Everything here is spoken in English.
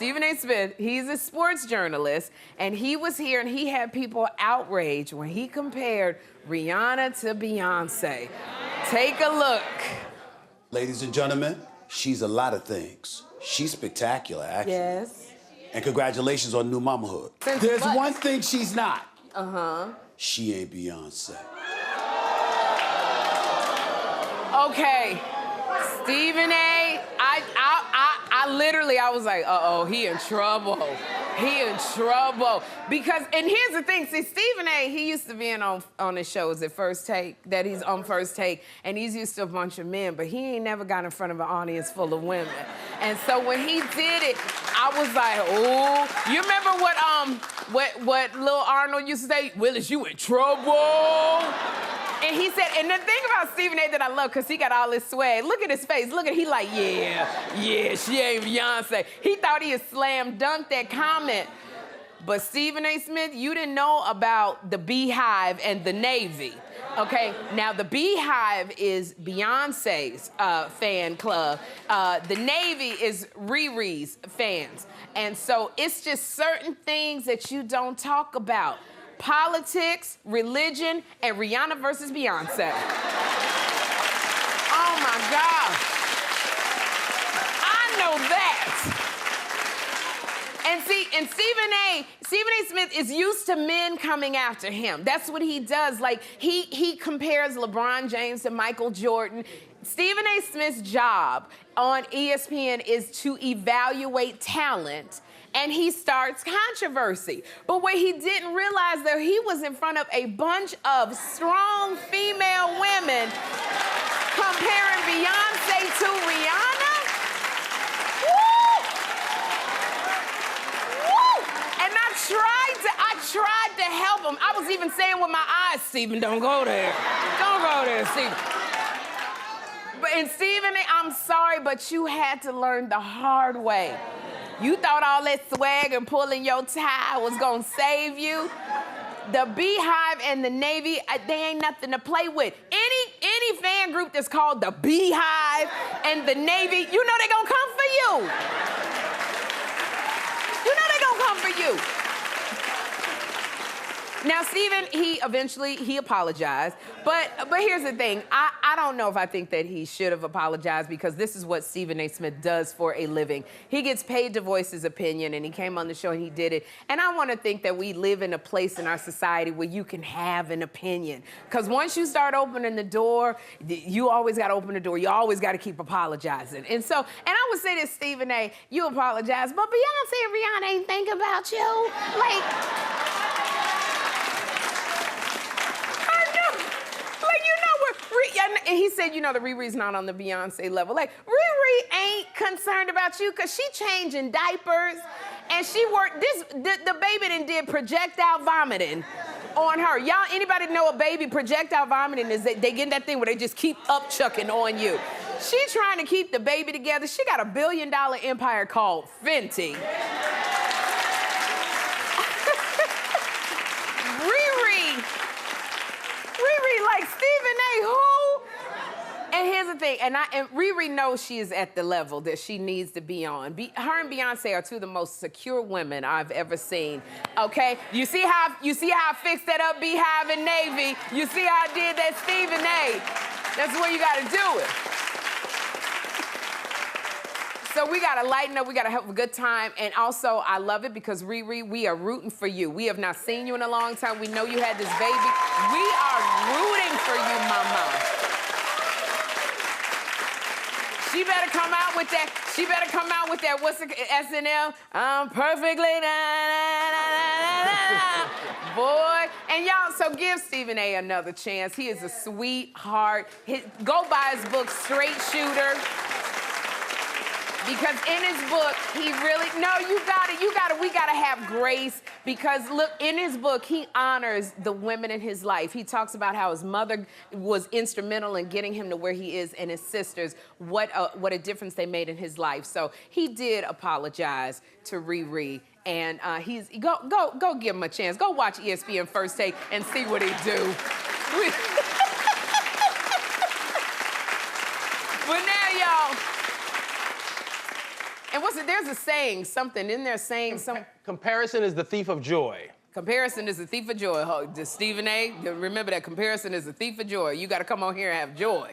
Stephen A. Smith, he's a sports journalist, and he was here and he had people outraged when he compared Rihanna to Beyonce. Take a look. Ladies and gentlemen, she's a lot of things. She's spectacular, actually. Yes. And congratulations on new mamahood. Since There's what? one thing she's not. Uh-huh. She ain't Beyonce. Okay, Stephen A., I literally, I was like, uh-oh, he in trouble. He in trouble. Because, and here's the thing, see, Stephen A., he used to be on his shows at First Take, that he's on First Take, and he's used to a bunch of men, but he ain't never got in front of an audience full of women. And so when he did it, I was like, oh, you remember what Lil Arnold used to say? Willis, you in trouble. And he said, and the thing about Stephen A. that I love, because he got all this swag, look at his face, look at, he like, yeah, she ain't Beyonce. He thought he had slam dunked that comment. But Stephen A. Smith, you didn't know about the Beehive and the Navy, okay? Now, the Beehive is Beyonce's fan club. The Navy is Riri's fans. And so it's just certain things that you don't talk about. Politics, religion, and Rihanna versus Beyonce. Oh my gosh. I know that. And see, and Stephen A. Smith is used to men coming after him. That's what he does. Like, he compares LeBron James to Michael Jordan. Stephen A. Smith's job on ESPN is to evaluate talent, and he starts controversy. But what he didn't realize, that he was in front of a bunch of strong female women comparing Beyonce to Rihanna. Woo! Woo! And I tried to help him. I was even saying with my eyes, Stephen, don't go there. Don't go there, Stephen. And Stephen, I'm sorry, but you had to learn the hard way. You thought all that swag and pulling your tie was gonna save you? The Beehive and the Navy, they ain't nothing to play with. Any fan group that's called the Beehive and the Navy, you know they gonna come for you. You know they gonna come for you. Now, Stephen, he apologized, but here's the thing. I don't know if I think that he should have apologized, because this is what Stephen A. Smith does for a living. He gets paid to voice his opinion, and he came on the show and he did it. And I want to think that we live in a place in our society where you can have an opinion. Because once you start opening the door, you always got to open the door. You always got to keep apologizing. And so, and I would say this, Stephen A., you apologize, but Beyonce and Rihanna ain't think about you. Like, and he said, you know, the Riri's not on the Beyonce level. Like, Riri ain't concerned about you, because she changing diapers, and she worked, the baby done did projectile vomiting on her. Y'all, anybody know a baby projectile vomiting is? They get in that thing where they just keep upchucking on you. She trying to keep the baby together. She got $1 billion empire called Fenty. Riri, like, Stephen A., who? And here's the thing, and Riri knows she is at the level that she needs to be on. Her and Beyonce are two of the most secure women I've ever seen. Okay, you see how I fixed that up, Beehive and Navy. You see how I did that, Stephen A. That's the way you got to do it. So we got to lighten up. We got to have a good time. And also, I love it because, Riri, we are rooting for you. We have not seen you in a long time. We know you had this baby. We are rooting for you, mama. She better come out with that. She better come out with that. What's the SNL? I'm perfectly boy. And y'all, so give Stephen A. another chance. He is a sweetheart. Go buy his book, Straight Shooter. Because in his book, he really, no, you got it, we got to have grace. Because look, in his book, he honors the women in his life. He talks about how his mother was instrumental in getting him to where he is, and his sisters, what a difference they made in his life. So he did apologize to Riri, and go give him a chance. Go watch ESPN First Take and see what he do. But now, y'all, and what's the there's a saying, something. Isn't there a saying? Comparison is the thief of joy. Comparison is the thief of joy. Stephen A., remember that comparison is the thief of joy. You got to come on here and have joy.